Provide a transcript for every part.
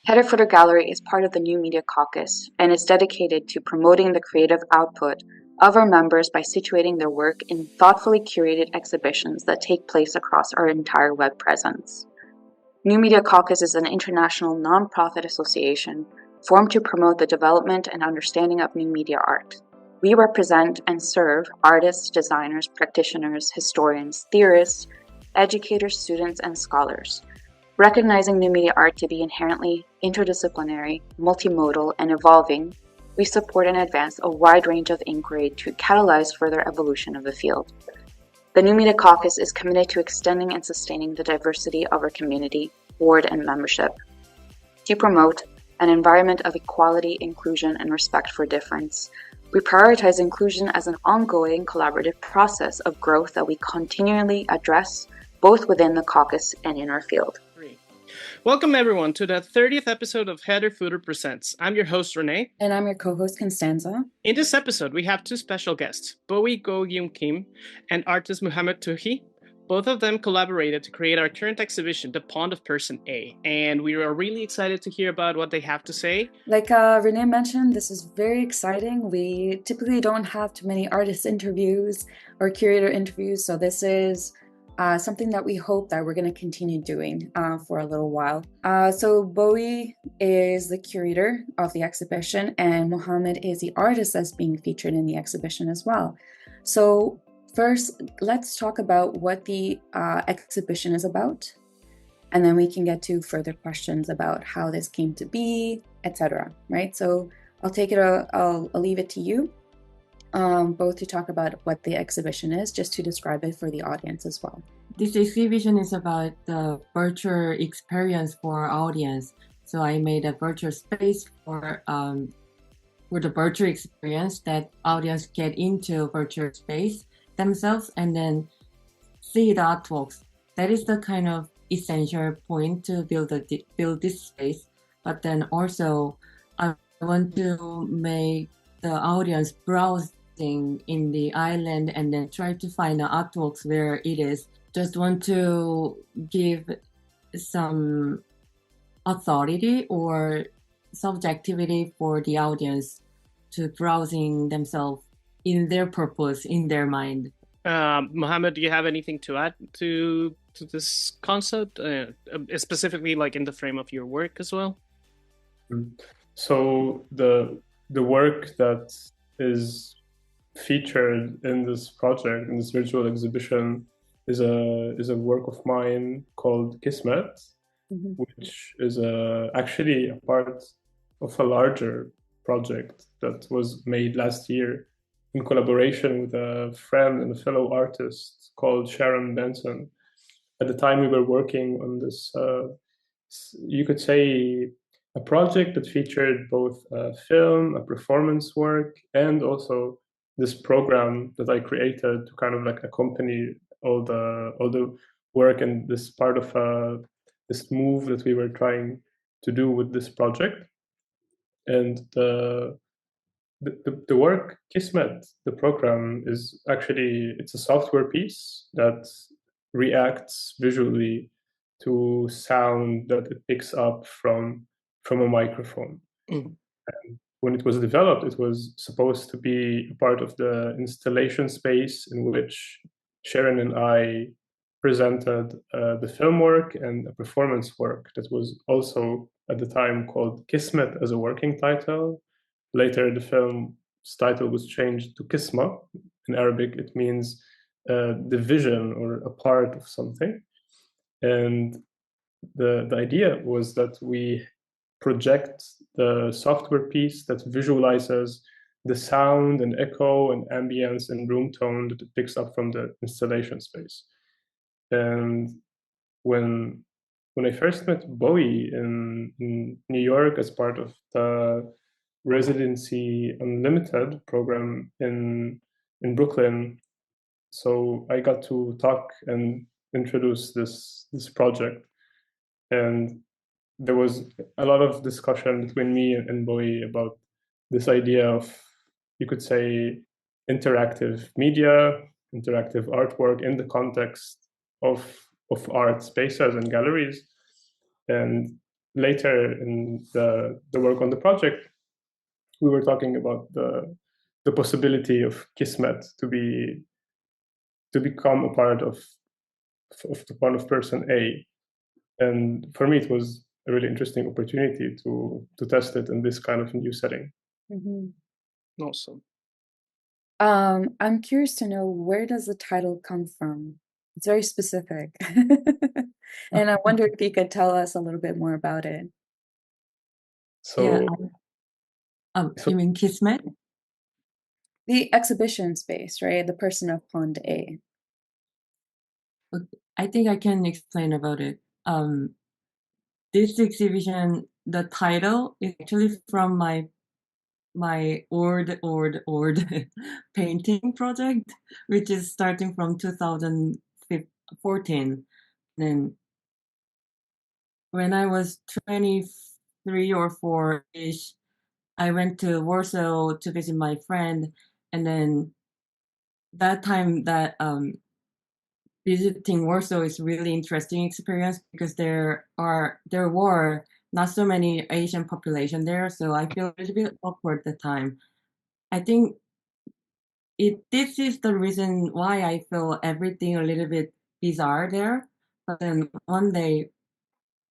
Hedderfooter Gallery is part of the New Media Caucus and is dedicated to promoting the creative output of our members by situating their work in thoughtfully curated exhibitions that take place across our entire web presence. New Media Caucus is an international nonprofit association formed to promote the development and understanding of new media art. We represent and serve artists, designers, practitioners, historians, theorists, educators, students, and scholars. Recognizing new media art to be inherently interdisciplinary, multimodal, and evolving, we support and advance a wide range of inquiry to catalyze further evolution of the field. The New Media Caucus is committed to extending and sustaining the diversity of our community, board, and membership. To promote an environment of equality, inclusion, and respect for difference, we prioritize inclusion as an ongoing collaborative process of growth that we continually address both within the caucus and in our field. Welcome everyone to the 30th episode of Hedderfooter Presents. I'm your host Renee. And I'm your co-host Constanza. In this episode, we have two special guests, Bowie Go Gyum Kim and artist Muhammad Tuhi. Both of them collaborated to create our current exhibition, The Pond of Person A, and we are really excited to hear about what they have to say. Like Renee mentioned, this is very exciting. We typically don't have too many artist interviews or curator interviews, so this is something that we hope that we're going to continue doing for a little while. So Bowie is the curator of the exhibition, and Muhammad is the artist that's being featured in the exhibition as well. So first, let's talk about what the exhibition is about, and then we can get to further questions about how this came to be, etc. Right? So I'll leave it to you, both to talk about what the exhibition is, just to describe it for the audience as well. This exhibition is about the virtual experience for our audience. So I made a virtual space for the virtual experience that audience get into virtual space themselves and then see the artworks. That is the kind of essential point to build this space. But then also I want to make the audience browsing in the island and then try to find the artworks where it is. Just want to give some authority or subjectivity for the audience to browsing themselves in their purpose, in their mind. Mohammed, do you have anything to add to this concept, specifically like in the frame of your work as well? So the work that is featured in this project, in this virtual exhibition, is a work of mine called Kismet, which is actually a part of a larger project that was made last year in collaboration with a friend and a fellow artist called Sharon Benson. At the time we were working on this, you could say, a project that featured both a film, a performance work, and also this program that I created to kind of like accompany all the work and this part of this move that we were trying to do with this project. And the work Kismet, the program, is actually, it's a software piece that reacts visually to sound that it picks up from a microphone. And when it was developed, it was supposed to be a part of the installation space in which Sharon and I presented the film work and a performance work that was also at the time called Kismet as a working title. Later, the film's title was changed to Kisma. In Arabic, it means the vision or a part of something. And the idea was that we project the software piece that visualizes the sound and echo and ambience and room tone that it picks up from the installation space. And when I first met Bowie in New York as part of the Residency Unlimited program in Brooklyn, so I got to talk and introduce this project. And there was a lot of discussion between me and Bowie about this idea of, you could say, interactive media, interactive artwork in the context of art spaces and galleries. And later in the work on the project, we were talking about the possibility of Kismet to become a part of the pond of person A. And for me, it was a really interesting opportunity to test it in this kind of new setting. Mhm. Awesome. I'm curious to know, where does the title come from? It's very specific. And I wonder if you could tell us a little bit more about it. Yeah. So, so You mean Kismet? The exhibition space, right? The person of Pond A. I think I can explain about it. This exhibition, the title is actually from my old painting project, which is starting from 2014. Then when I was 23 or 4-ish, I went to Warsaw to visit my friend, and then that time that visiting Warsaw is really interesting experience because there were not so many Asian population there, so I feel a little bit awkward at the time. I think this is the reason why I feel everything a little bit bizarre there. But then one day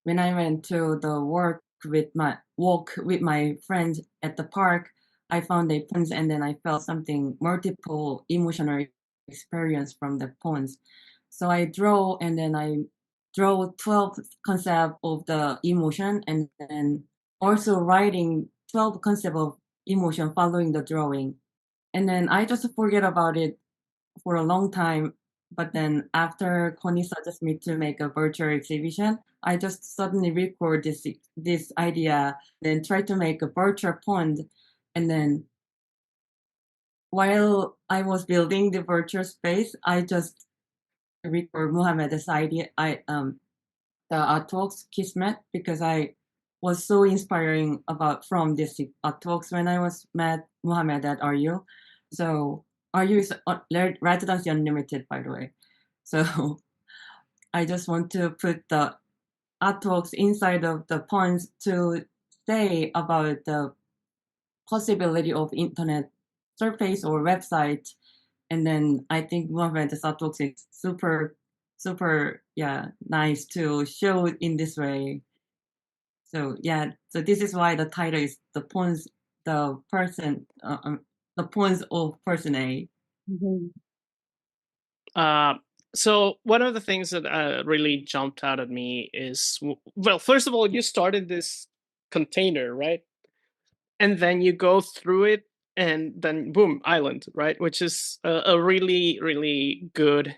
when I went to the walk with my friends at the park, I found a pond and then I felt something multiple emotional experience from the ponds. So I draw and then I draw 12 concept of the emotion and then also writing 12 concept of emotion following the drawing. And then I just forget about it for a long time. But then after Connie suggested me to make a virtual exhibition, I just suddenly record this idea, then try to make a virtual pond. And then while I was building the virtual space, I just record Muhammad's idea. The artworks Kismet because I was so inspiring about from this artworks when I was met Muhammad at RU. So RU is Residency Unlimited, by the way. So I just want to put the artworks inside of the ponds to say about the possibility of internet surface or website. And then I think Muhammad's artworks is super nice to show it in this way. So yeah, so this is why the title is the pawns, the pawns of person A. Mhm. So one of the things that really jumped out at me is, well, first of all, you started this container, right? And then you go through it, and then boom, island, right? Which is a really, really good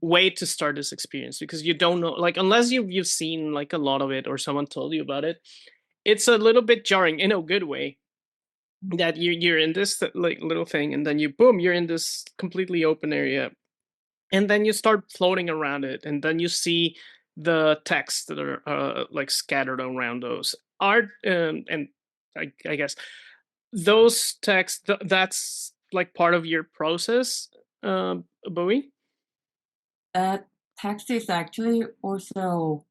way to start this experience, because you don't know, like, unless you've seen like a lot of it or someone told you about it, it's a little bit jarring in a good way, that you're in this like little thing, and then you boom, you're in this completely open area, and then you start floating around it, and then you see the text that are like scattered around those art, and I guess those texts, that's like part of your process, Bowie. That text is actually also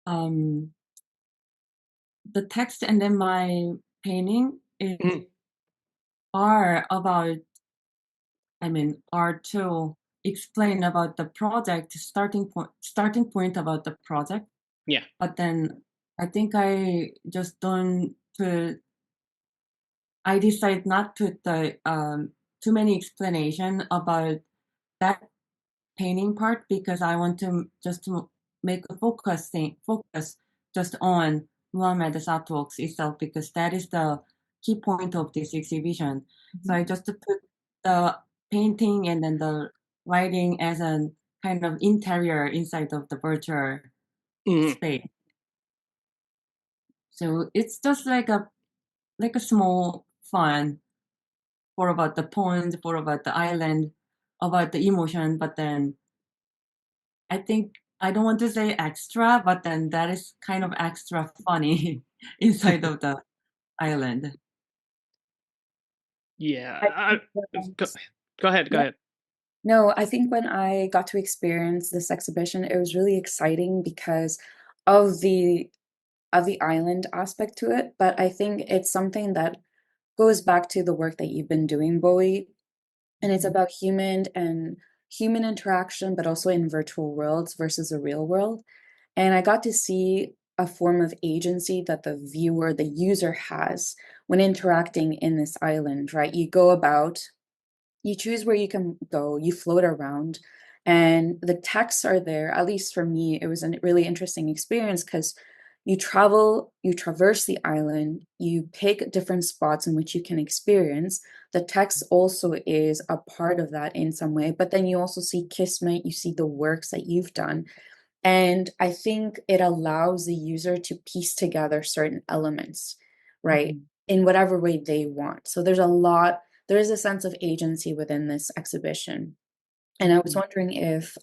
um, the text and then my painting Mhm. are about, are to explain about the project starting point about the project. Yeah. But then I think I just don't put. I decide not to put the too many explanation about that painting part because I want to just to make a focus just on Muhammad's artworks itself because that is the key point of this exhibition. So I just put the painting and then the writing as a kind of interior inside of the virtual Mhm. space. So it's just like a small fun for about the pond, for about the island, about the emotion, but then I think I don't want to say extra, but then that is kind of extra funny inside of the island. Yeah. I think, Go ahead. Go yeah. ahead. No, I think when I got to experience this exhibition, it was really exciting because of the island aspect to it, but I think it's something that goes back to the work that you've been doing, Bowie, and it's about human interaction, but also in virtual worlds versus a real world. And I got to see a form of agency that the viewer, the user has when interacting in this island, right? You go about, you choose where you can go, you float around, and the texts are there. At least for me, it was a really interesting experience because you travel, you traverse the island, you pick different spots in which you can experience. The text also is a part of that in some way, but then you also see Kismet, you see the works that you've done. And I think it allows the user to piece together certain elements, right, in whatever way they want. So there is a sense of agency within this exhibition. And I was wondering if,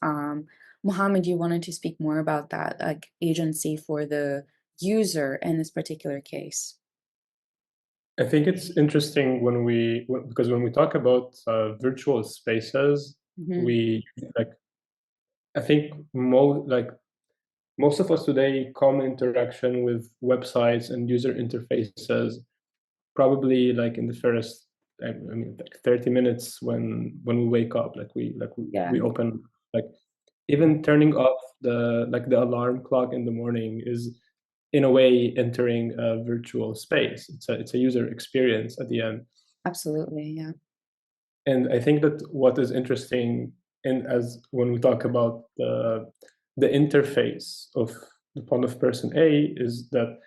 Mohammed, you wanted to speak more about that, like agency for the user in this particular case. I think it's interesting because when we talk about virtual spaces, we like I think most of us today come interaction with websites and user interfaces probably like in the first I mean like 30 minutes when we wake up, we open, like even turning off the alarm clock in the morning is in a way entering a virtual space. It's a user experience at the end. Absolutely, yeah. And I think that what is interesting as when we talk about the interface of the Pond of Person A is that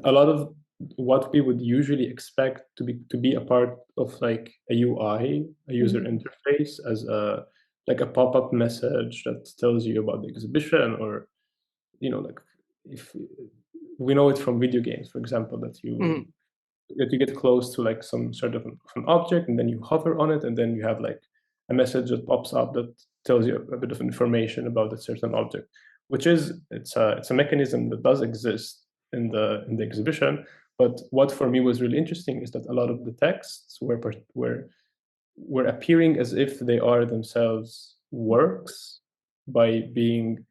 a lot of what we would usually expect to be a part of like a UI, a user interface, as a like a pop-up message that tells you about the exhibition, or like if we know it from video games, for example, that you get close to like some sort of an object, and then you hover on it, and then you have like a message that pops up that tells you a bit of information about that certain object, which is it's a mechanism that does exist in the exhibition. But what for me was really interesting is that a lot of the texts were appearing as if they are themselves works by being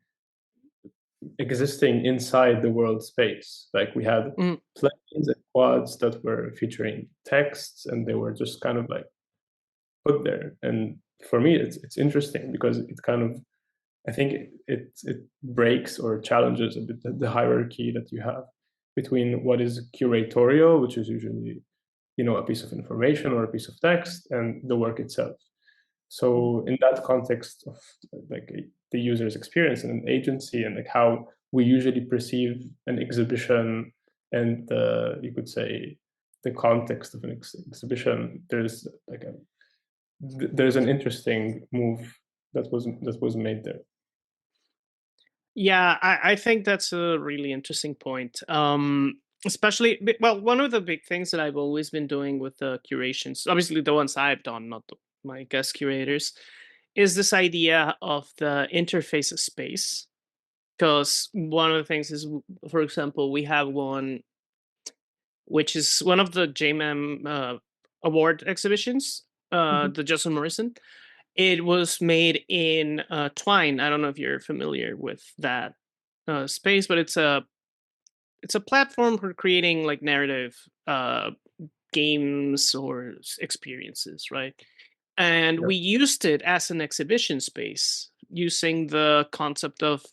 existing inside the world space. Like we had planes and quads that were featuring texts, and they were just kind of like put there. And for me, it's interesting because it kind of, I think it breaks or challenges a bit the hierarchy that you have between what is curatorial, which is usually a piece of information or a piece of text, and the work itself. So in that context of like the user's experience and an agency, and like how we usually perceive an exhibition, and you could say the context of an exhibition, there's an interesting move that was made there. Yeah, I think that's a really interesting point. Especially, well, one of the big things that I've always been doing with the curations, obviously the ones I've done, not my guest curators, is this idea of the interface of space. Because one of the things is, for example, we have one which is one of the JMM award exhibitions, the Justin Morrison. It was made in Twine. I don't know if you're familiar with that space, but it's a platform for creating like narrative games or experiences, right? And we used it as an exhibition space using the concept of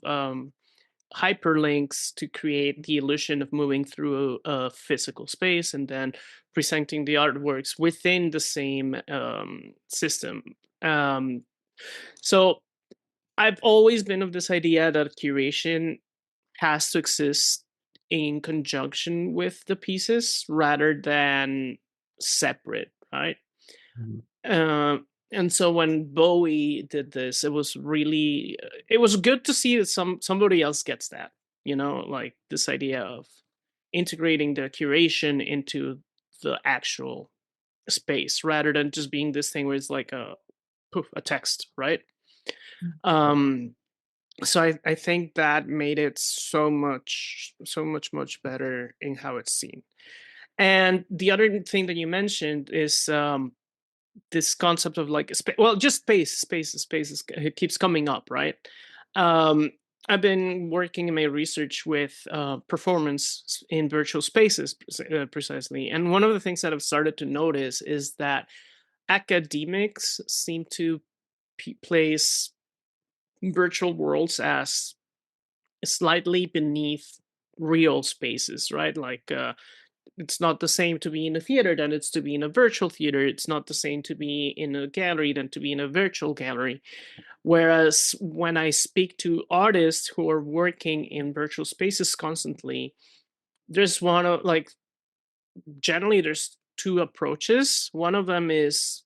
hyperlinks to create the illusion of moving through a physical space and then presenting the artworks within the same system. So I've always been of this idea that curation has to exist in conjunction with the pieces rather than separate, right? And so when Bowie did this, it was good to see that somebody else gets that, like this idea of integrating the curation into the actual space rather than just being this thing where it's like a text, right? So I think that made it so much better in how it's seen. And the other thing that you mentioned is this concept of like just space it keeps coming up, right? I've been working in my research with performance in virtual spaces precisely. And one of the things that I've started to notice is that academics seem to place virtual worlds as slightly beneath real spaces, right? Like it's not the same to be in a theater than it's to be in a virtual theater. It's not the same to be in a gallery than to be in a virtual gallery. Whereas when I speak to artists who are working in virtual spaces constantly, there's one of like generally there's two approaches. One of them is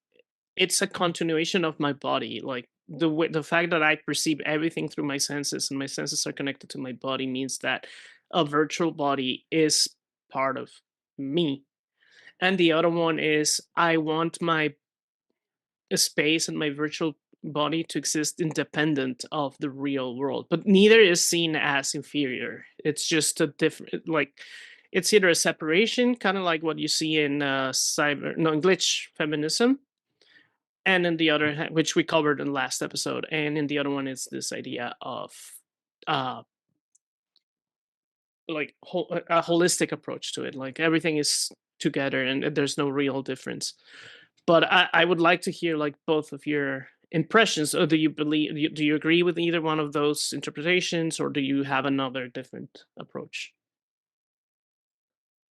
it's a continuation of my body. Like the fact that I perceive everything through my senses and my senses are connected to my body means that a virtual body is part of me. And the other one is I want my space and my virtual body to exist independent of the real world, but neither is seen as inferior. It's just a different, like, it's either a separation, kind of like what you see in glitch feminism, and in the other hand, which we covered in the last episode, and in the other one is this idea of uh a holistic approach to it, like everything is together and there's no real difference. But I would like to hear like both of your impressions. Or do you agree with either one of those interpretations, or do you have another different approach?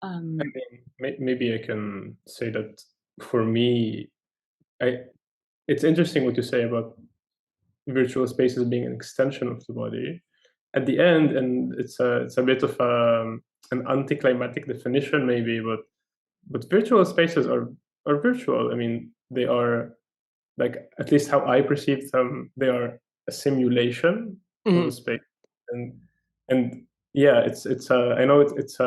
Um, I mean, maybe I can say that for me, it's interesting what you say about virtual spaces being an extension of the body. At the end, and it's a bit of an anticlimactic definition, maybe, but virtual spaces are virtual. I mean, they are, like, at least how I perceive them, they are a simulation of Mhm. a space, and and yeah, I know it's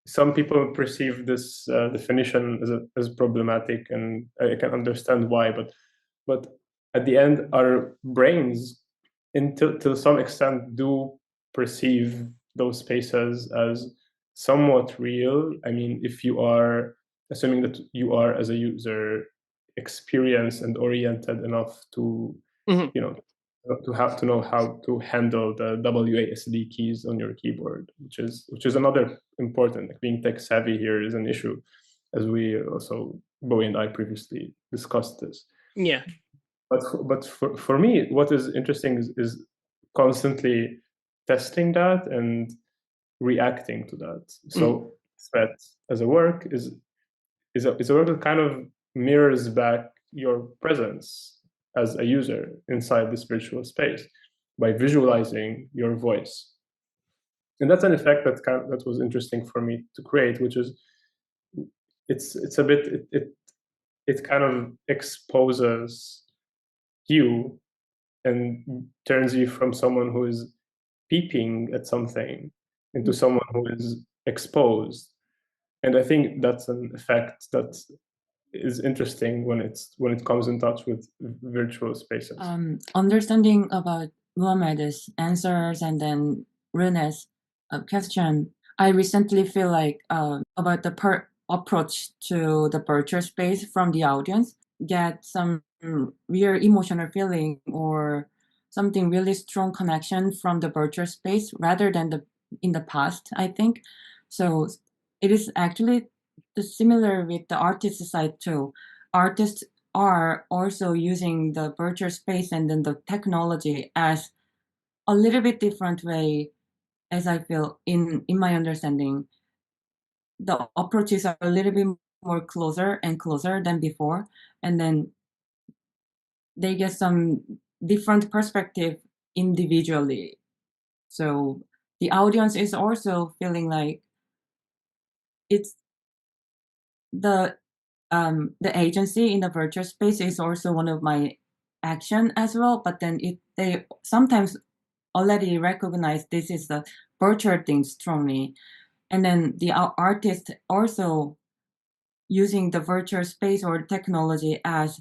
some people perceive this definition as problematic, and I can understand why, but at the end, our brains, to some extent, do perceive those spaces as somewhat real. I mean, if you are assuming that you are, as a user, experienced and oriented enough to, Mhm. you know, to have to know how to handle the WASD keys on your keyboard, which is another important, like, being tech savvy here is an issue, as we also, Bowie and I, previously discussed this. Yeah. But for me, what is interesting is constantly testing that and reacting to that. So Svet as a work is a work that kind of mirrors back your presence as a user inside this virtual space by visualizing your voice. And that's an effect that was interesting for me to create, which is it's a bit it kind of exposes you and turns you from someone who is peeping at something into someone who is exposed. And I think that's an effect that is interesting when it comes in touch with virtual spaces. Understanding about Muhammad's answers and then Rene's question, I recently feel like about the approach to the virtual space from the audience, get some real emotional feeling or something really strong connection from the virtual space rather than in the past, I think. So it is actually similar with the artist side too. Artists are also using the virtual space and then the technology as a little bit different way, as I feel in my understanding. The approaches are a little bit more closer and closer than before, and then they get some different perspective individually. So the audience is also feeling like it's the agency in the virtual space is also one of my action as well, but then they sometimes already recognize this is the virtual thing strongly, and then the artist also using the virtual space or technology as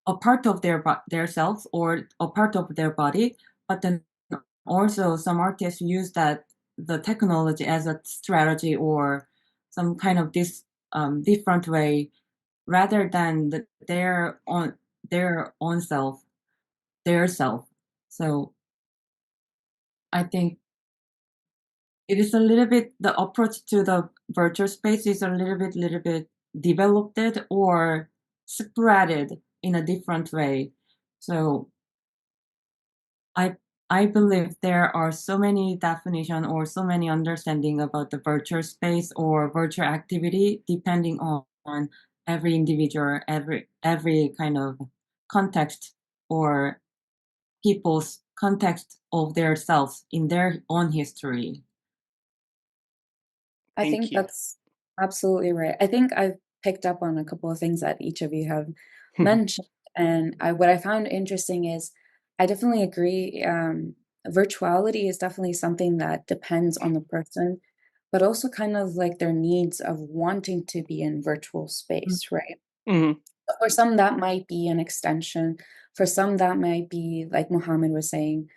a part of their self or a part of their body, but then also some artists use that the technology as a strategy or some kind of this different way rather than their own self, their self. So I think it is a little bit, the approach to the virtual space is a little bit developed or spreaded in a different way. So I believe there are so many definition or so many understanding about the virtual space or virtual activity depending on every individual, every kind of context or people's context of their selves in their own history. I Thank think you. that's absolutely right. I think I've picked up on a couple of things that each of you have mentioned. And what I found interesting is I definitely agree. Virtuality is definitely something that depends on the person, but also kind of like their needs of wanting to be in virtual space, right? Mhm. For some, that might be an extension. For some, that might be, like Mohammed was saying,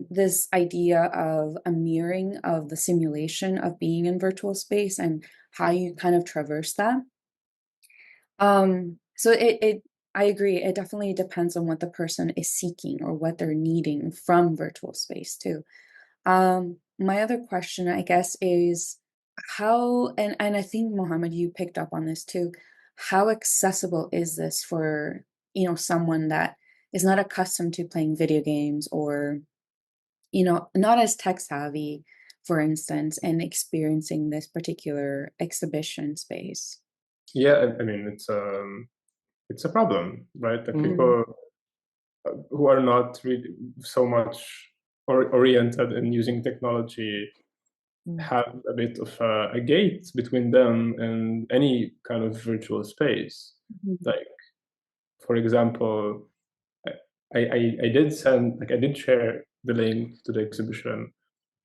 this idea of a mirroring of the simulation of being in virtual space and how you kind of traverse that. So I agree. It definitely depends on what the person is seeking or what they're needing from virtual space too. My other question, I guess, is how, and I think Mohammed, you picked up on this too. How accessible is this for, someone that is not accustomed to playing video games or, not as tech savvy, for instance, and experiencing this particular exhibition space? Yeah, I mean, it's a problem, right? That people who are not really so much oriented in using technology have a bit of a gate between them and any kind of virtual space. Mhm. Like, for example, I did send, like, I did share the link to the exhibition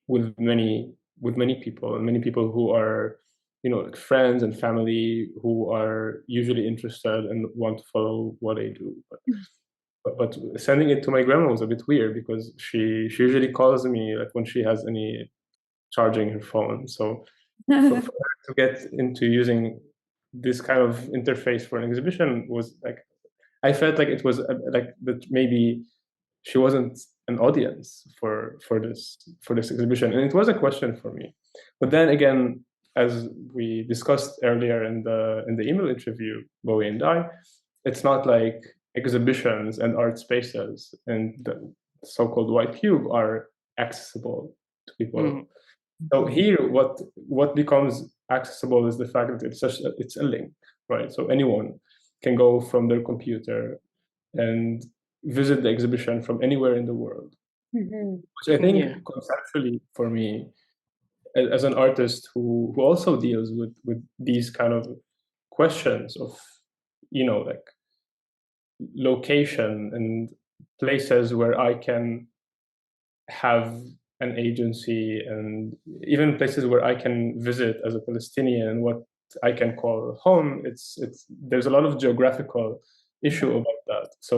with many people, and many people who are, like friends and family who are usually interested and want to follow what I do. But sending it to my grandma was a bit weird because she usually calls me like when she has any charging her phone. So for her to get into using this kind of interface for an exhibition was like, I felt like it was like that maybe she wasn't an audience for this exhibition, and it was a question for me. But then again, as we discussed earlier in the email interview, Bowie and I, it's not like exhibitions and art spaces and the so-called white cube are accessible to people. So here, what becomes accessible is the fact that it's a link, right? So anyone can go from their computer and visit the exhibition from anywhere in the world, Mhm. which I think Yeah. conceptually for me, as an artist who also deals with these kind of questions of, like location and places where I can have an agency, and even places where I can visit as a Palestinian, what I can call home. It's there's a lot of geographical issue about that. So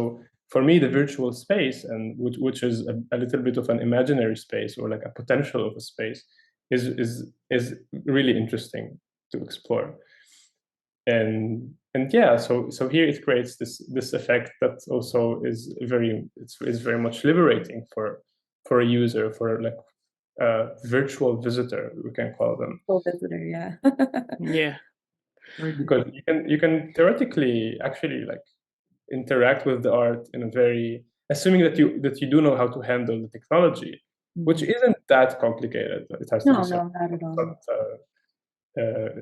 for me, the virtual space, and which is a little bit of an imaginary space or like a potential of a space, is really interesting to explore. And yeah, so here it creates this effect that also is very much liberating for a user, for like a virtual visitor, we can call them, Full visitor, yeah. Yeah. because you can theoretically actually like interact with the art in a very, assuming that you do know how to handle the technology, which isn't that complicated. It has to be No, said. no, not at all.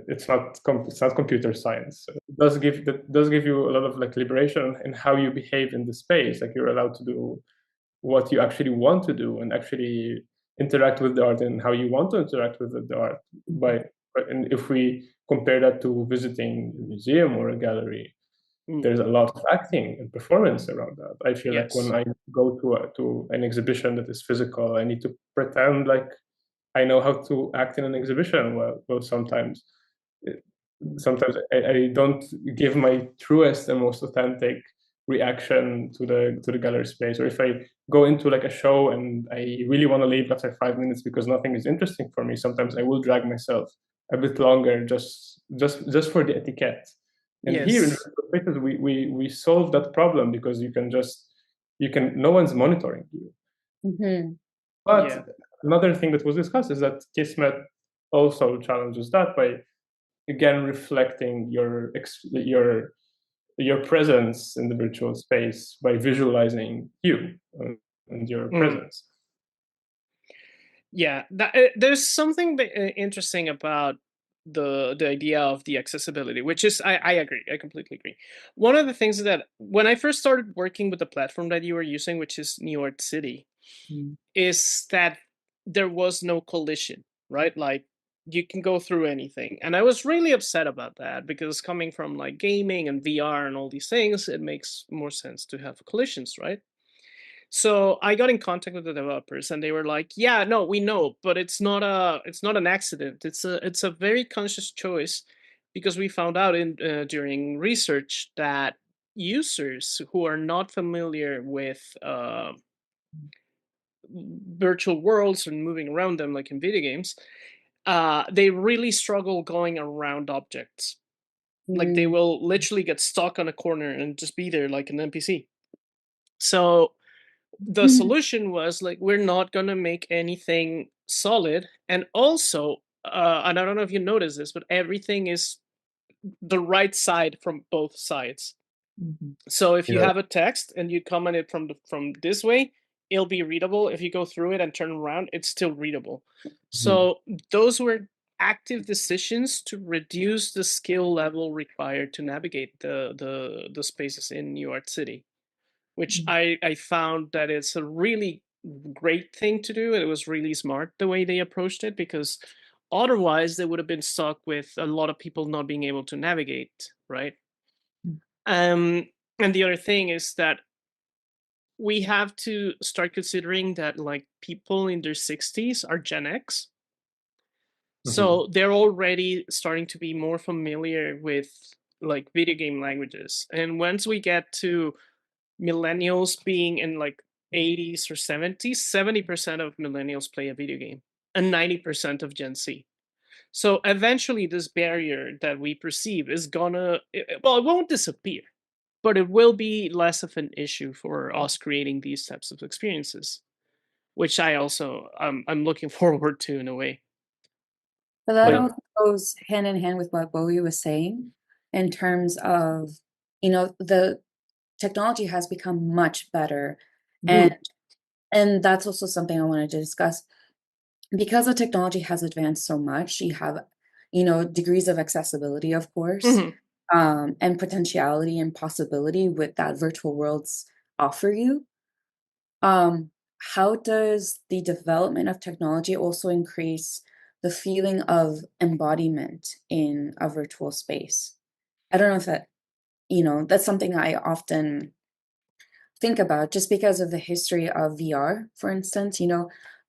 It's not computer science. That does give you a lot of like liberation in how you behave in the space. Like you're allowed to do what you actually want to do and actually interact with the art and how you want to interact with the art. And if we compare that to visiting a museum or a gallery, there's a lot of acting and performance around that. I feel like when Yes. I go to an exhibition that is physical, I need to pretend like I know how to act in an exhibition. Well, sometimes I don't give my truest and most authentic reaction to the gallery space. Or if I go into like a show and I really want to leave after 5 minutes because nothing is interesting for me, sometimes I will drag myself a bit longer just for the etiquette. And here in Yes. virtual spaces, we solve that problem because you can no one's monitoring you. Mhm. But Yeah. another thing that was discussed is that Kismet also challenges that by again reflecting your presence in the virtual space by visualizing you and your presence. Yeah, there's something interesting about the idea of the accessibility, which is I agree, I completely agree. One of the things that when I first started working with the platform that you were using, which is New York City, Mm. is that there was no collision, right? Like you can go through anything, and I was really upset about that because coming from like gaming and VR and all these things, it makes more sense to have collisions, right? So I got in contact with the developers and they were like, "Yeah, no, we know, but it's not an accident. It's a very conscious choice because we found out in during research that users who are not familiar with virtual worlds and moving around them like in video games, they really struggle going around objects. Like they Mm. will literally get stuck on a corner and just be there like an NPC. So the solution was like we're not going to make anything solid, and also and I don't know if you notice this, but everything is the right side from both sides. Mhm. So if you Yeah. have a text and you comment it from this way, it'll be readable. If you go through it and turn around, it's still readable. So those were active decisions to reduce the skill level required to navigate the spaces in New York City, which I found that it's a really great thing to do. It was really smart the way they approached it because otherwise they would have been stuck with a lot of people not being able to navigate, right? Um, and the other thing is that we have to start considering that like people in their 60s are Gen X. So they're already starting to be more familiar with like video game languages. And once we get to millennials being in like 80s or 70s, 70% of millennials play a video game and 90% of Gen Z. So eventually this barrier that we perceive is gonna, well, it won't disappear, but it will be less of an issue for us creating these types of experiences, which I also I'm looking forward to in a way. But that Like also goes hand in hand with what Bowie was saying in terms of, the technology has become much better. Good. And that's also something I wanted to discuss. Because the technology has advanced so much, you have, degrees of accessibility, of course, Mhm. and potentiality and possibility with that virtual worlds offer you. Um, how does the development of technology also increase the feeling of embodiment in a virtual space? I don't know if that's something I often think about just because of the history of VR, for instance.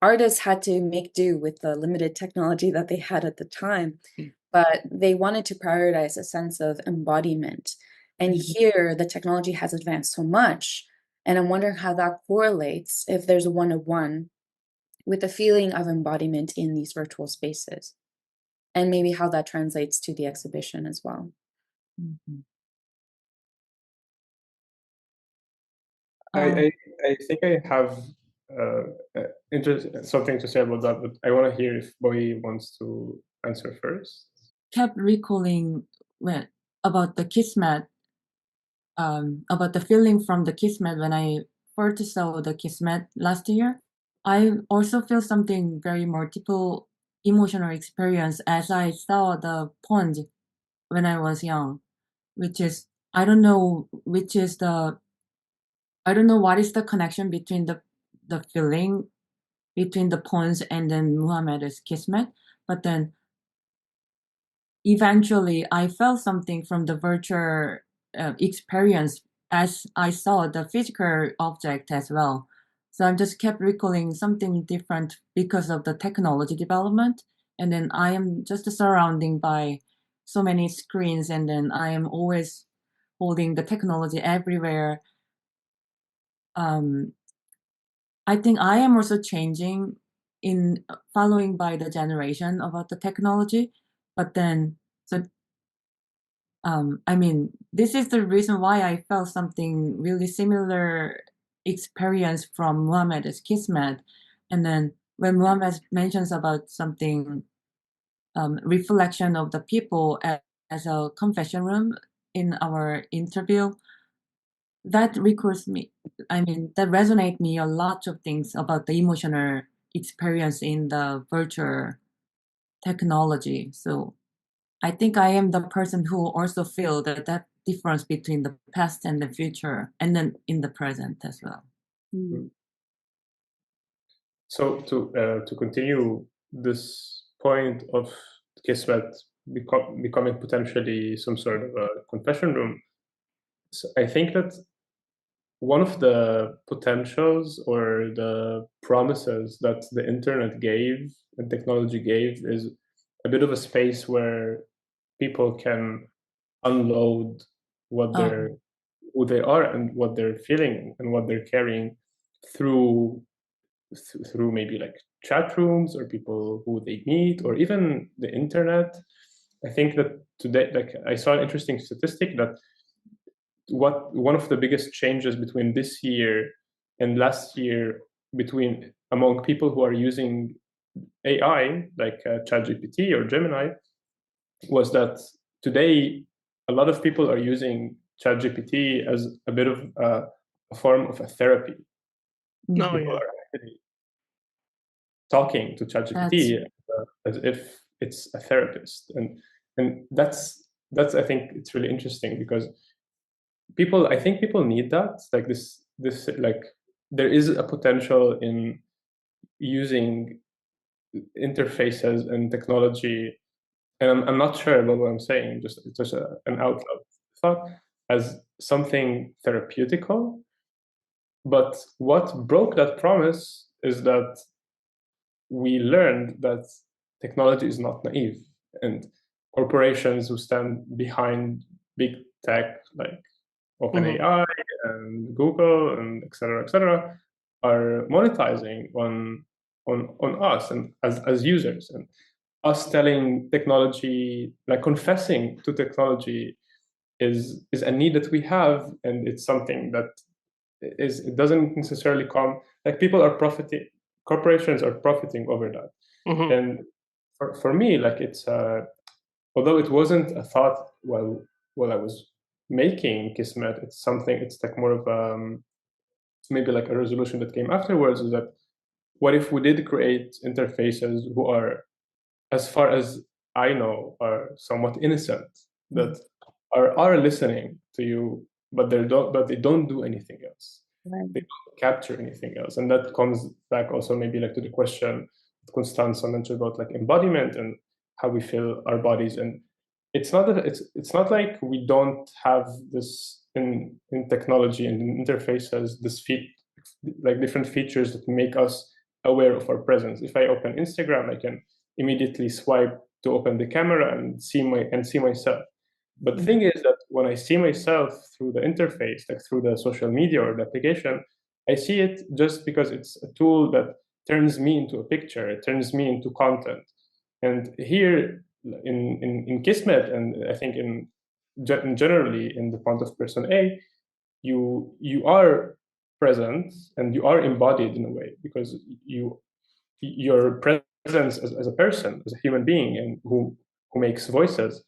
Artists had to make do with the limited technology that they had at the time, but they wanted to prioritize a sense of embodiment. And here, the technology has advanced so much, and I'm wondering how that correlates, if there's a one-to-one, with the feeling of embodiment in these virtual spaces, and maybe how that translates to the exhibition as well. Mhm. I, Um, I, I think I have something to say about that, but I want to hear if Boy wants to answer first. kept recalling when about the Kismet, about the feeling from the Kismet when I first saw the Kismet last year. I also feel something very multiple emotional experience as I saw the pond when I was young, which is I don't know what is the connection between the feeling between the pawns and then Muhammad's Kismet, but then eventually I felt something from the virtual experience as I saw the physical object as well. So I just kept recalling something different because of the technology development. And then I am just surrounding by so many screens, and then I am always holding the technology everywhere. Um, I think I am also changing in following by the generation about the technology, but then so I mean, this is the reason why I felt something really similar experience from Muhammad's Kismet. And then when Muhammad mentions about something, reflection of the people as a confession room in our interview, that recalls me. I mean, that resonate me a lot of things about the emotional experience in the virtual technology. So I think I am the person who also feel that difference between the past and the future, and then in the present as well. So to continue this point of Kismet becoming potentially some sort of a confession room, so I think that one of the potentials or the promises that the internet gave and technology gave is a bit of a space where people can unload what they're who they are and what they're feeling and what they're carrying through maybe like chat rooms or people who they meet or even the internet. I think that today, like I saw an interesting statistic that one of the biggest changes between this year and last year among people who are using AI like ChatGPT or Gemini was that today a lot of people are using ChatGPT as a bit of a form of a therapy. No, People yeah. are actually talking to ChatGPT as if it's a therapist, and that's I think it's really interesting because I think people need that. Like this like there is a potential in using interfaces and technology, and I'm not sure about what I'm saying. It's just an outlook thought as something therapeutical. But what broke that promise is that we learned that technology is not naive, and corporations who stand behind big tech like OpenAI and Google and et cetera, are monetizing on us and as users, and us telling technology, like confessing to technology, is a need that we have, and it's something that it doesn't necessarily come like people are profiting, corporations are profiting over that. And for me, like it's although it wasn't a thought while I was making Kismet, it's like more of maybe like a resolution that came afterwards, is that what if we did create interfaces who are, as far as I know, are somewhat innocent, that are listening to you, but they don't do anything else. Right. They don't capture anything else. And that comes back also maybe like to the question that Constanza mentioned about like embodiment and how we feel our bodies. And it's not that it's not like we don't have this in technology and in interfaces, like different features that make us aware of our presence. If I open Instagram, I can immediately swipe to open the camera and see myself. But the thing is that when I see myself through the interface, like through the social media or the application, I see it just because it's a tool that turns me into a picture, it turns me into content. And here in Kismet, and I think in generally in the point of person A, you are present and you are embodied in a way, because your presence as a person, as a human being, and who makes voices,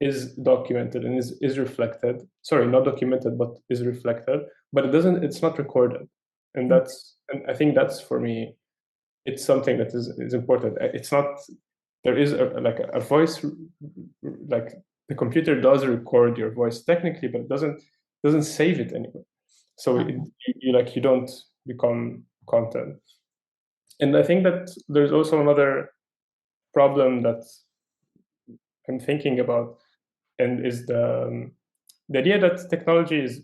is documented and is reflected. Sorry, not documented, but is reflected. But it's not recorded, and I think that's, for me, it's something that is important. It's not, there is like a voice, like the computer does record your voice technically, but it doesn't save it anywhere. So you don't become content. And I think that there's also another problem that I'm thinking about, and is the idea that technology is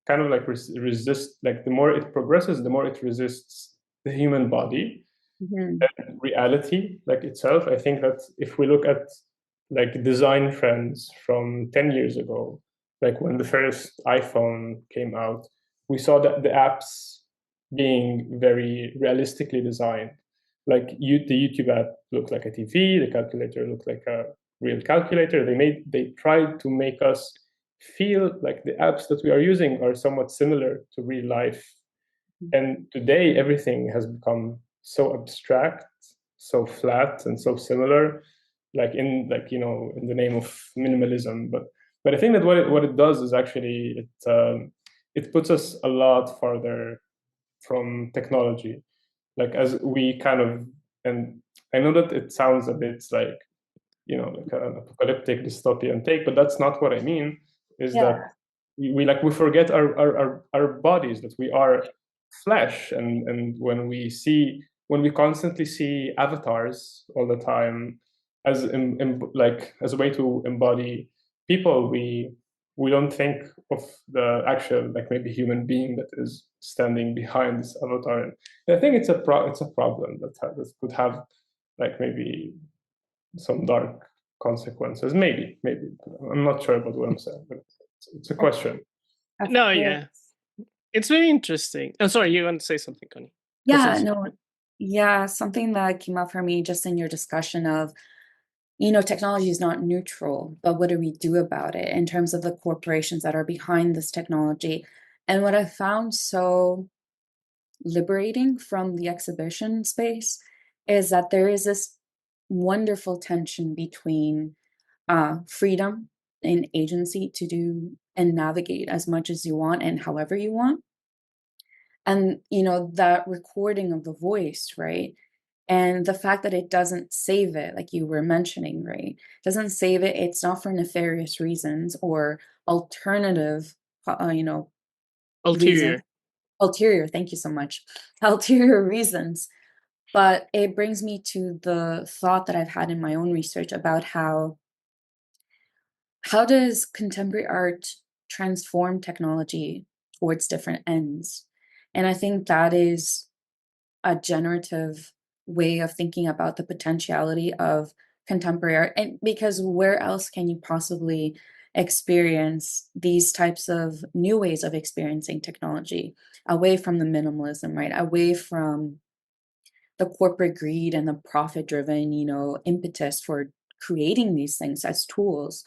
kind of like resist, like the more it progresses, the more it resists the human body and reality like itself. I think that if we look at like design trends from 10 years ago, like when the first iPhone came out, we saw that the apps being very realistically designed. Like the YouTube app looked like a TV, the calculator looked like a real calculator. They tried to make us feel like the apps that we are using are somewhat similar to real life And today, everything has become so abstract, so flat, and so similar, like in the name of minimalism. But I think that what it does is actually it puts us a lot farther from technology. Like as we kind of, and I know that it sounds a bit like like an apocalyptic dystopian take, but that's not what I mean. Is that we forget our bodies, that we are flesh, and when we constantly see avatars all the time as like as a way to embody people, we don't think of the actual, like, maybe human being that is standing behind this avatar. And I think it's a problem that could have, like, maybe some dark consequences. Maybe I'm not sure about what I'm saying, but it's a question. Of No, course. yeah. It's very interesting. I'm sorry, you want to say something, Connie? Yeah, no, yeah, something that came up for me just in your discussion of, technology is not neutral, but what do we do about it in terms of the corporations that are behind this technology? And what I found so liberating from the exhibition space is that there is this wonderful tension between freedom and agency to do and navigate as much as you want and however you want. And, that recording of the voice, right? And the fact that it doesn't save it, like you were mentioning, right? Doesn't save it. It's not for nefarious reasons or alternative, reasons. Ulterior. Ulterior, thank you so much. Ulterior reasons. But it brings me to the thought that I've had in my own research about how does contemporary art transform technology towards different ends? And I think that is a generative way of thinking about the potentiality of contemporary art. And because where else can you possibly experience these types of new ways of experiencing technology away from the minimalism, right? Away from the corporate greed and the profit driven, impetus for creating these things as tools.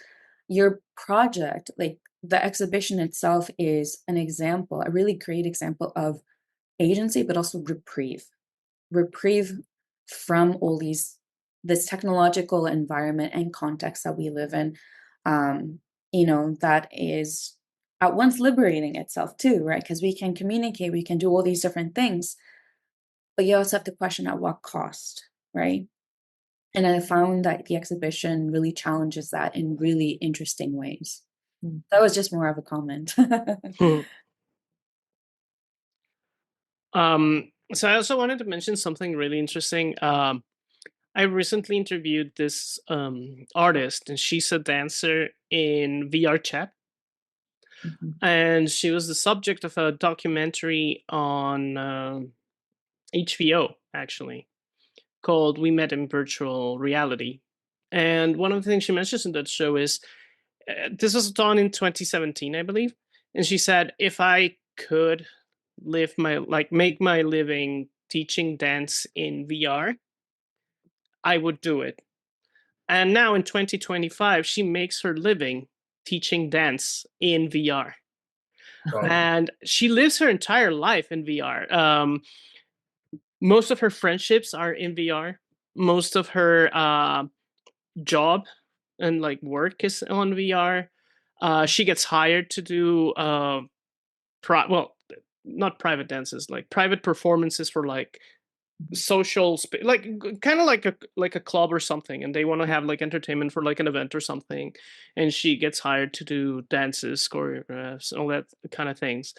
Your project, like the exhibition itself, is an example, a really great example of agency, but also reprieve from all this technological environment and context that we live in. That is at once liberating itself too, right? Because we can communicate, we can do all these different things, but you also have to question at what cost, right? And I found that the exhibition really challenges that in really interesting ways. That was just more of a comment. So I also wanted to mention something really interesting. I recently interviewed this artist, and she's a dancer in VR chat. And she was the subject of a documentary on HBO, actually, called We Met in Virtual Reality. And one of the things she mentions in that show is this was done in 2017, I believe. And she said, if I could make my living teaching dance in VR, I would do it. And now in 2025, she makes her living teaching dance in VR. Wow. And she lives her entire life in VR. Most of her friendships are in VR. Most of her job and like work is on VR. She gets hired to do not private dances, like private performances for like social like kind of like a club or something, and they want to have like entertainment for like an event or something, and she gets hired to do dances, choreographs, all that kind of things.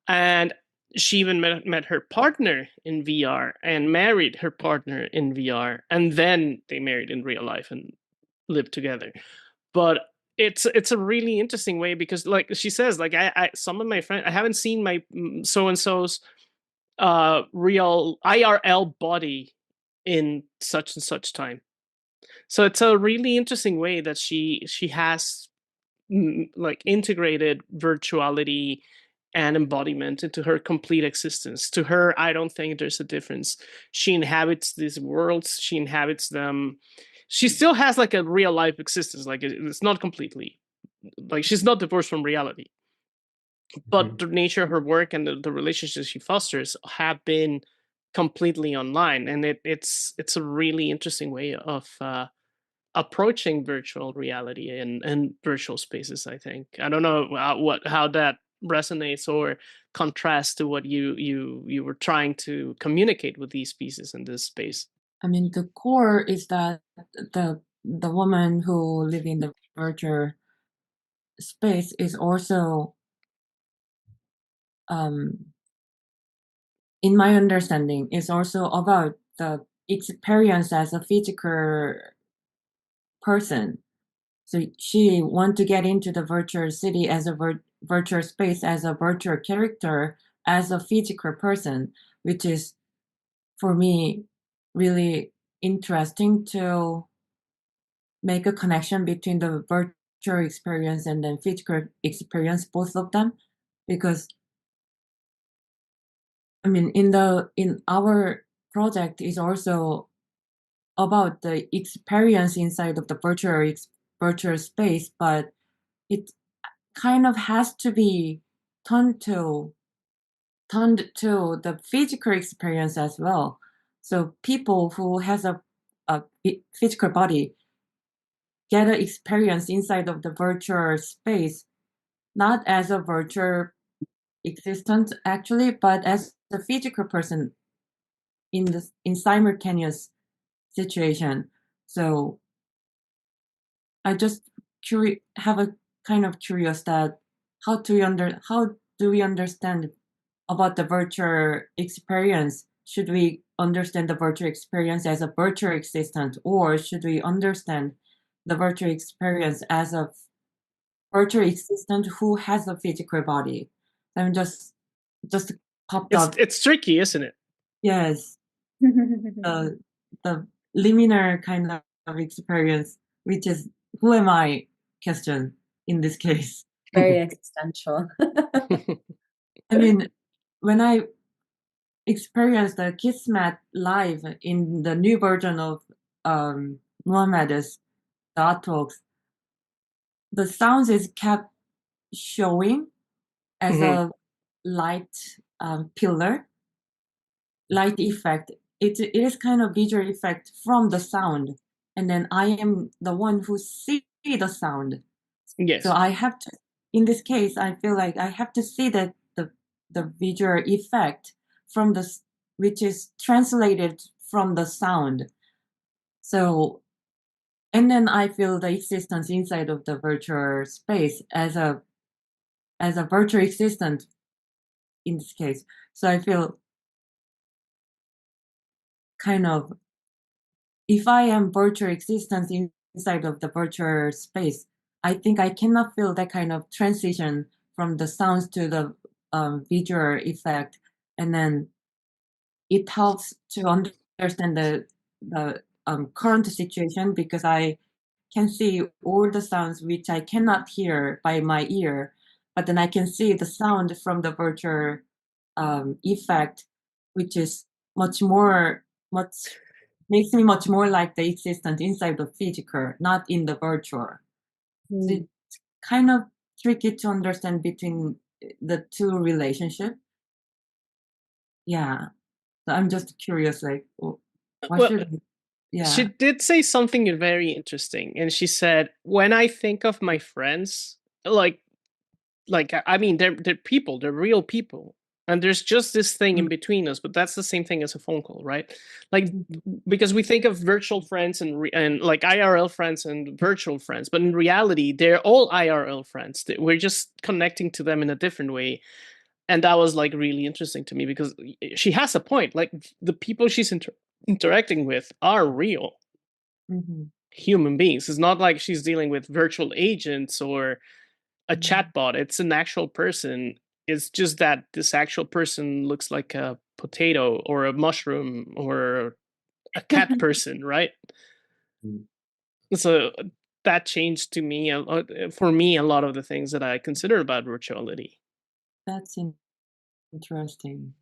And she even met her partner in VR and married her partner in VR, and then they married in real life and lived together. But it's a really interesting way, because like she says, like I some of my friends, I haven't seen my so and so's real IRL body in such and such time. So it's a really interesting way that she has like integrated virtuality and embodiment into her complete existence. To her, I don't think there's a difference. She inhabits these worlds, she inhabits them. She still has like a real life existence, like it's not completely, like she's not divorced from reality. but the nature of her work and the relationships she fosters have been completely online, and it's a really interesting way of approaching virtual reality and virtual spaces. I think I don't know how that resonates or contrasts to what you were trying to communicate with these pieces in this space. I mean, the core is that the woman who live in the virtual space is also, in my understanding, is also about the experience as a physical person. So she want to get into the virtual city as a virtual space, as a virtual character, as a physical person, which is for me really interesting to make a connection between the virtual experience and then physical experience, both of them, because I mean, in our project is also about the experience inside of the virtual space, but it kind of has to be turned to the physical experience as well. So people who has a physical body get an experience inside of the virtual space, not as a virtual existence actually, but as a physical person in simultaneous situation. So I just have a kind of curious that how do we understand about the virtual experience? Should we understand the virtual experience as a virtual existence, or should we understand the virtual experience as a virtual existence who has a physical body? I'm just popped up. It's tricky, isn't it? Yes, the liminal kind of experience, which is who am I question in this case. Very existential. I mean, when I experienced the Kismet live in the new version of Muhammad's the artworks, the sounds is kept showing as a light pillar, light effect. It is kind of visual effect from the sound, and then I am the one who see the sound. Yes. So I have to, in this case, I feel like I have to see that the visual effect from which is translated from the sound. So, and then I feel the existence inside of the virtual space as a virtual existence in this case. So I feel kind of, if I am virtual existence inside of the virtual space, I think I cannot feel that kind of transition from the sounds to the visual effect, and then it helps to understand the current situation, because I can see all the sounds which I cannot hear by my ear, but then I can see the sound from the virtual effect, which is much makes me much more like the existence inside the physical, not in the virtual. So it's kind of tricky to understand between the two relationships. Yeah. So I'm just curious, like, what should I? Yeah. She did say something very interesting, and she said, "When I think of my friends, like I mean, they're people, they're real people, and there's just this thing in between us. But that's the same thing as a phone call, right? Like, because we think of virtual friends and like IRL friends and virtual friends, but in reality, they're all IRL friends. We're just connecting to them in a different way." And that was like really interesting to me, because she has a point. Like, the people she's interacting with are real human beings. It's not like she's dealing with virtual agents or a chatbot. It's an actual person. It's just that this actual person looks like a potato or a mushroom or a cat person, right? So that changed to me, for me, a lot of the things that I consider about virtuality. That's interesting.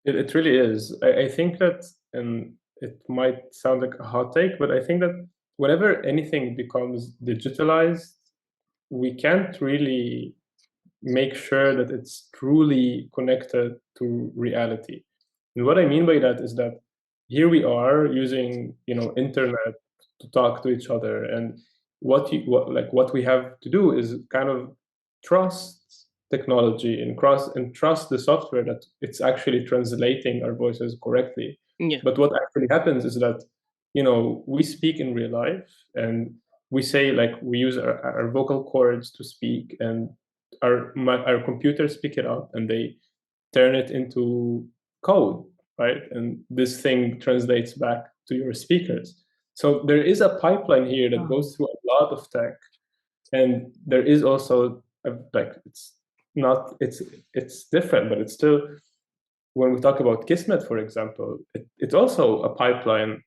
It really is. I think that, and it might sound like a hot take, but I think that whenever anything becomes digitalized, we can't really make sure that it's truly connected to reality. And what I mean by that is that here we are using, internet to talk to each other, and what we have to do is kind of trust technology and trust the software that it's actually translating our voices correctly. Yeah. But what actually happens is that, we speak in real life, and we say, like, we use our vocal cords to speak, and our computers pick it up and they turn it into code, right? And this thing translates back to your speakers. So there is a pipeline here that goes through a lot of tech, and there is also it's different, but it's still, when we talk about Kismet, for example, it's also a pipeline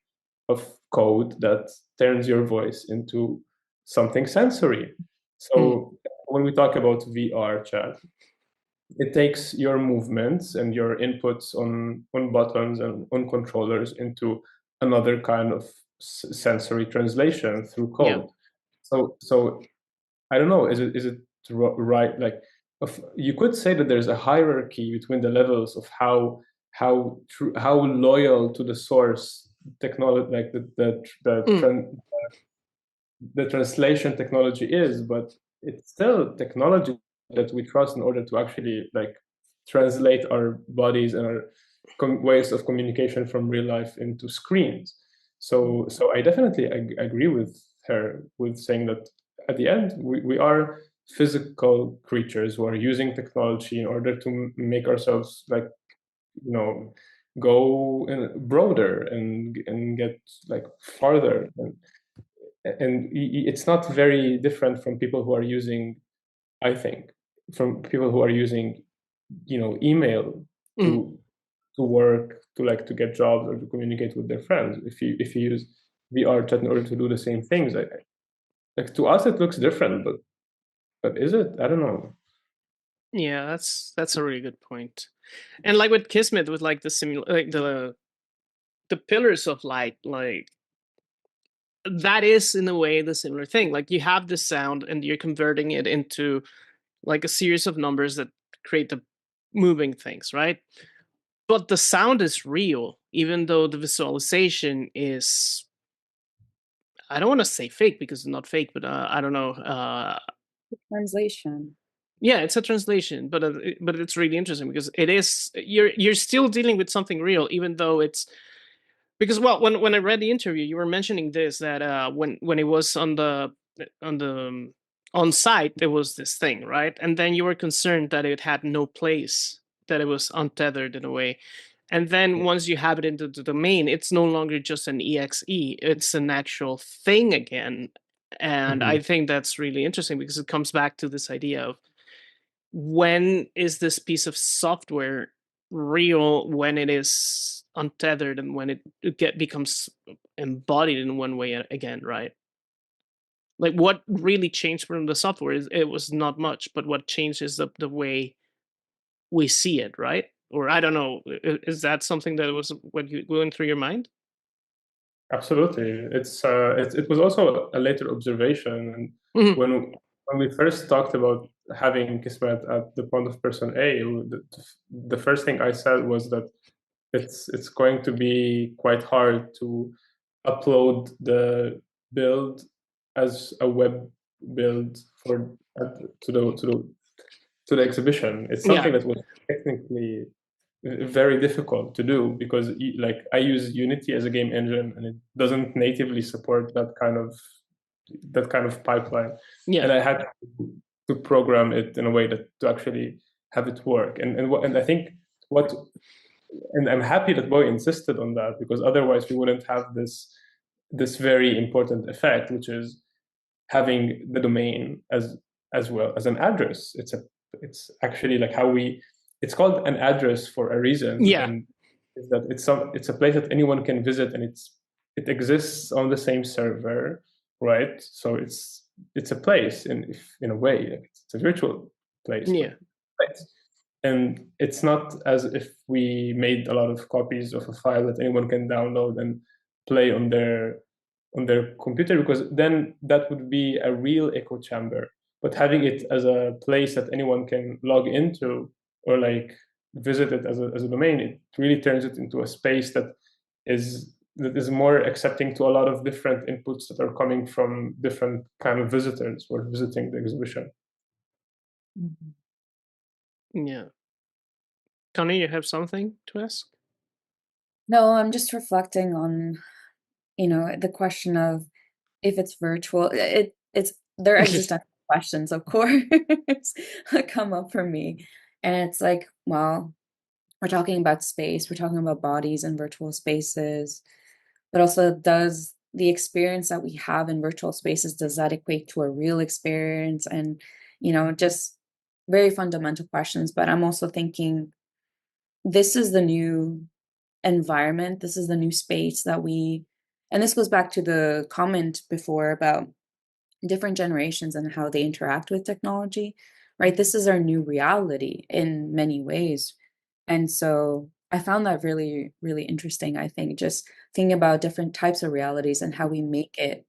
of code that turns your voice into something sensory. So when we talk about VR chat, it takes your movements and your inputs on buttons and on controllers into another kind of sensory translation through code. So I don't know, is it right? Like, you could say that there's a hierarchy between the levels of how loyal to the source technology, like the translation technology is, but it's still technology that we trust in order to actually, like, translate our bodies and our ways of communication from real life into screens. So I definitely agree with her with saying that at the end we are physical creatures who are using technology in order to make ourselves, like, go broader and get, like, farther, and it's not very different from people who are using, I think, from people who are using, email to work, to get jobs, or to communicate with their friends. If you use VR chat in order to do the same things, like, to us it looks different, but is it? I don't know. Yeah, that's a really good point. And like with Kismet, with like the pillars of light, like that is in a way the similar thing. Like you have the sound and you're converting it into like a series of numbers that create the moving things, right? But the sound is real, even though the visualization is, I don't want to say fake because it's not fake, but I don't know. Translation. Yeah, it's a translation, but it's really interesting because it is, you're still dealing with something real, even though it's, because, well, when I read the interview, you were mentioning this, that when it was on the on site, there was this thing, right? And then you were concerned that it had no place, that it was untethered in a way. And then once you have it into the domain, it's no longer just an exe; it's an actual thing again. And I think that's really interesting because it comes back to this idea of, when is this piece of software real, when it is untethered, and when it becomes embodied in one way again, right? Like, what really changed from the software is, it was not much, but what changed is the way we see it, right? Or I don't know, is that something that was what you going through your mind? Absolutely, it was also a later observation, and Mhm. when we first talked about having Kismet at the Pond of Person A, the first thing I said was that it's going to be quite hard to upload the build as a web build to the exhibition. It's something that was technically very difficult to do because, like, I use Unity as a game engine, and it doesn't natively support that kind of pipeline. And I had to program it in a way that to actually have it work. And I think and I'm happy that Boy insisted on that, because otherwise we wouldn't have this very important effect, which is having the domain as well as an address. It's actually like it's called an address for a reason. Yeah. And is that it's a place that anyone can visit, and it exists on the same server, right? So it's a place in a way, like it's a virtual place. Yeah. Right? And it's not as if we made a lot of copies of a file that anyone can download and play on their computer, because then that would be a real echo chamber. but having it as a place that anyone can log into or like visit it as a domain, it really turns it into a space that is more accepting to a lot of different inputs that are coming from different kind of visitors who are visiting the exhibition. Yeah. Connie, you have something to ask? No, I'm just reflecting on, the question of if it's virtual. It's there are existential questions, of course, that come up for me. And it's like, well, we're talking about space, we're talking about bodies and virtual spaces, but also does the experience that we have in virtual spaces, does that equate to a real experience? And, just very fundamental questions. But I'm also thinking this is the new environment, this is the new space that and this goes back to the comment before about different generations and how they interact with technology, right? This is our new reality in many ways. And so I found that really, really interesting. I think just thinking about different types of realities and how we make it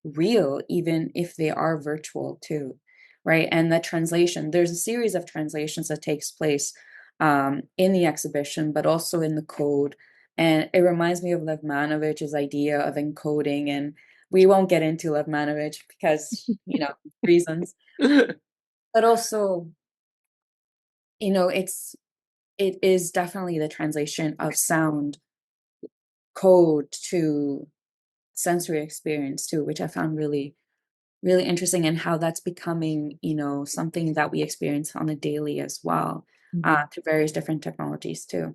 real, even if they are virtual too, right? And that translation, there's a series of translations that takes place in the exhibition, but also in the code. And it reminds me of Lev Manovich's idea of encoding, and we won't get into Lev Manovich because, reasons, but also, it is definitely the translation of sound code to sensory experience too, which I found really, really interesting, and how that's becoming, something that we experience on a daily as well, through various different technologies too.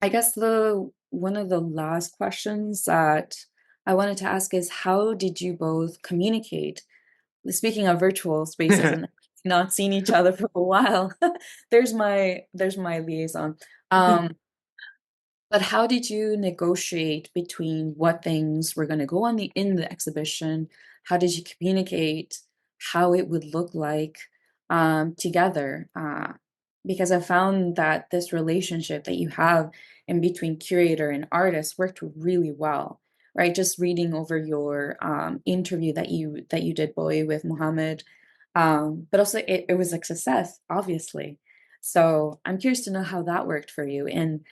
I guess one of the last questions that I wanted to ask is, how did you both communicate? Speaking of virtual spaces and not seeing each other for a while, there's my liaison. But how did you negotiate between what things were going to go in the exhibition? How did you communicate how it would look like together? Because I found that this relationship that you have in between curator and artist worked really well, right? Just reading over your interview that you did, Bowie, with Mohammed, but also it was a success, obviously. So I'm curious to know how that worked for you in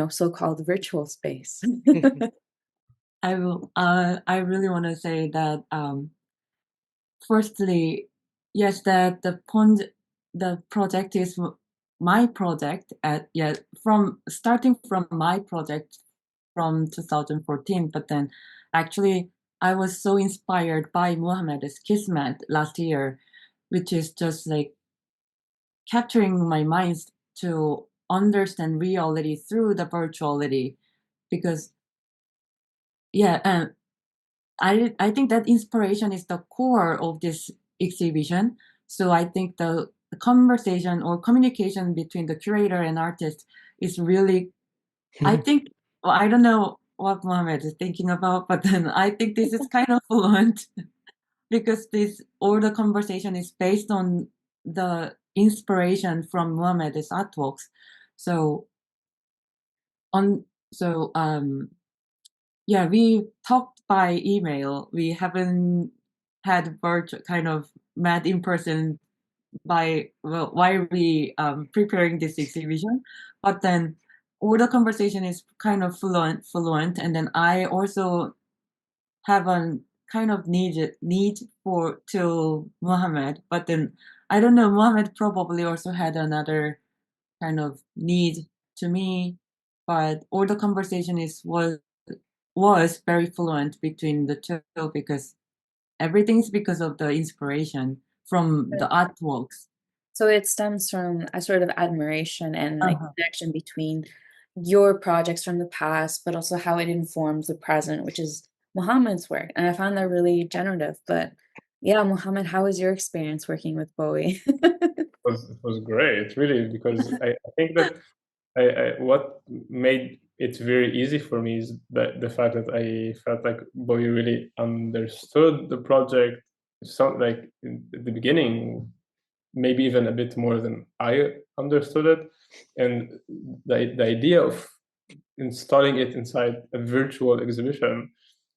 so-called virtual space. I will. I really want to say that. Firstly, yes, that the project is my project. From starting from my project from 2014, but then actually I was so inspired by Muhammad's Kismet last year, which is just like capturing my mind to understand reality through the virtuality, because and I think that inspiration is the core of this exhibition. So I think the conversation or communication between the curator and artist is really, I think, well, I don't know what Mohammed is thinking about, but then I think this is kind of fluent because all the conversation is based on the inspiration from Mohammed's artworks. So yeah, we talked by email. We haven't had virtual kind of met in person while we preparing this exhibition. But then all the conversation is kind of fluent, and then I also have a kind of need for to Mohammed. But then I don't know, Mohammed probably also had another kind of need to me. But all the conversation was very fluent between the two, because everything's because of the inspiration from the artworks. So it stems from a sort of admiration and like connection between your projects from the past, but also how it informs the present, which is Mohammed's work. And I found that really generative. But yeah, Mohammed, how was your experience working with Bowie? It was great, really, because I think that what made it very easy for me is that the fact that I felt like Bowie really understood the project, like at the beginning, maybe even a bit more than I understood it, and the idea of installing it inside a virtual exhibition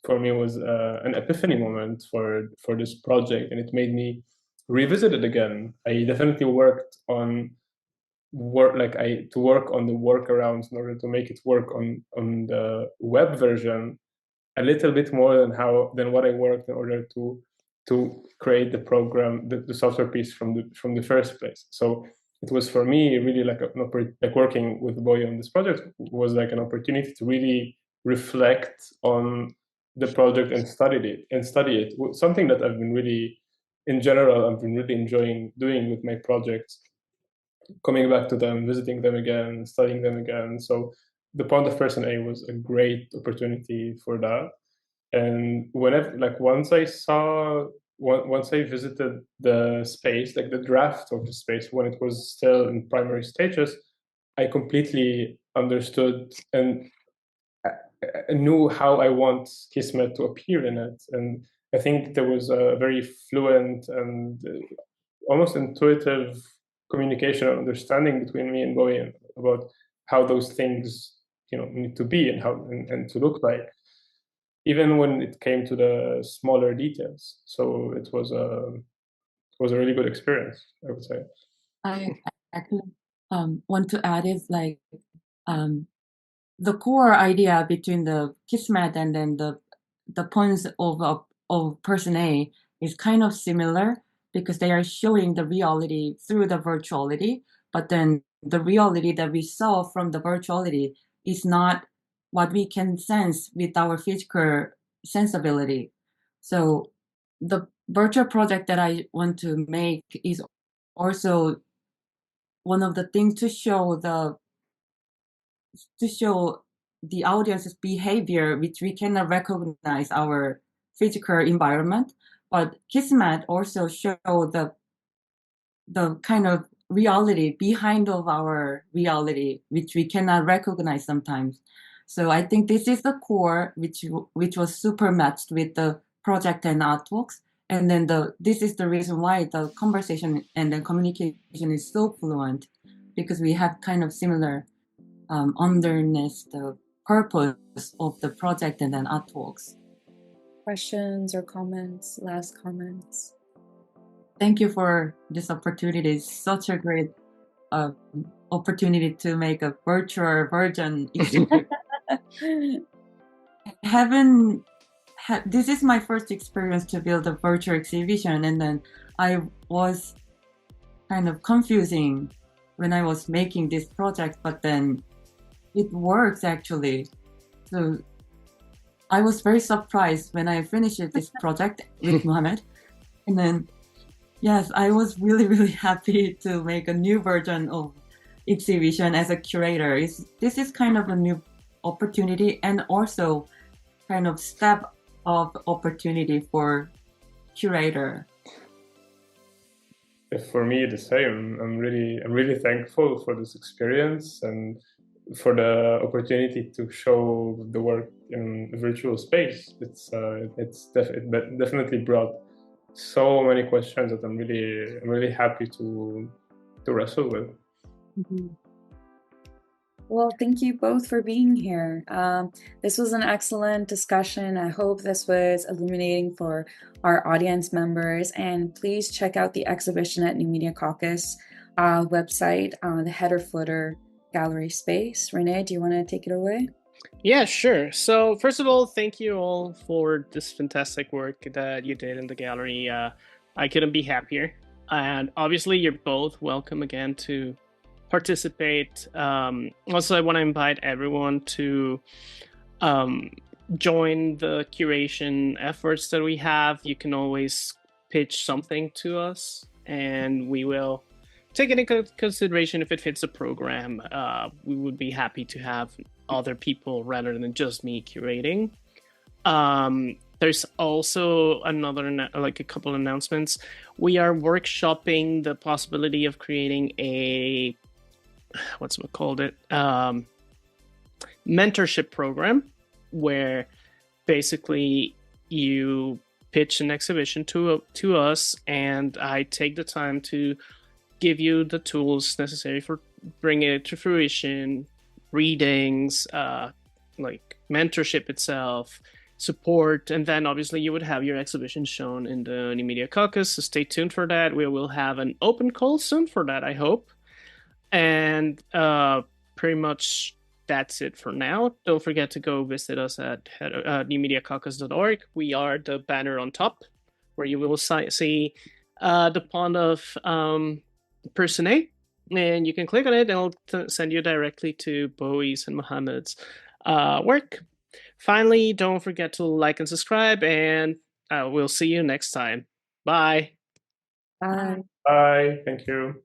for me was an epiphany moment for this project, and it made me revisit it again. I definitely worked on to work on the workarounds in order to make it work on the web version a little bit more than what I worked in order to create the program, the software piece from the first place. So it was for me really like working with Boy on this project was like an opportunity to really reflect on the project and study it. Something that I've been really enjoying doing with my projects, coming back to them, visiting them again, studying them again. So the Pond of Person A was a great opportunity for that. And once I visited the space, like the draft of the space when it was still in primary stages, I completely understood and I knew how I want Kismet to appear in it. And I think there was a very fluent and almost intuitive communication and understanding between me and Bowie about how those things need to be and and to look like, even when it came to the smaller details. So it was a really good experience, I would say. I actually want to add is like the core idea between the Kismet and then the points of Person A is kind of similar, because they are showing the reality through the virtuality, but then the reality that we saw from the virtuality is not what we can sense with our physical sensibility. So the virtual project that I want to make is also one of the things to show the audience's behavior, which we cannot recognize our physical environment. But Kismet also show the kind of reality behind of our reality, which we cannot recognize sometimes. So I think this is the core, which was super matched with the project and artworks. And then this is the reason why the conversation and the communication is so fluent, because we have kind of similar underneath the purpose of the project and then artworks. Questions or comments? Last comments? Thank you for this opportunity. It's such a great opportunity to make a virtual version. This is my first experience to build a virtual exhibition, and then I was kind of confusing when I was making this project, but then it works actually. So I was very surprised when I finished this project with Mohammed. And then, yes, I was really, really happy to make a new version of exhibition as a curator. This is kind of a new opportunity, and also kind of step of opportunity for curator. For me, the same. I'm really thankful for this experience and for the opportunity to show the work in a virtual space. It definitely brought so many questions that I'm really happy to wrestle with. Mm-hmm. Well, thank you both for being here. This was an excellent discussion. I hope this was illuminating for our audience members. And please check out the exhibition at New Media Caucus website on the header footer gallery space. Rene, do you want to take it away? Yeah, sure. So first of all, thank you all for this fantastic work that you did in the gallery. I couldn't be happier. And obviously, you're both welcome again to participate. Also, I want to invite everyone to join the curation efforts that we have. You can always pitch something to us, and we will take it into consideration if it fits the program. We would be happy to have other people rather than just me curating. There's also a couple announcements. We are workshopping the possibility of creating a mentorship program, where basically you pitch an exhibition to us, and I take the time to give you the tools necessary for bringing it to fruition, readings, like mentorship itself, support, and then obviously you would have your exhibition shown in the New Media Caucus. So stay tuned for that. We will have an open call soon for that, I hope. And pretty much that's it for now. Don't forget to go visit us at newmediacaucus.org. We are the banner on top, where you will see the pond of person A, and you can click on it, and it'll send you directly to Bowie's and Mohammed's work. Finally, don't forget to like and subscribe, and we'll see you next time. Bye. Bye. Bye. Thank you.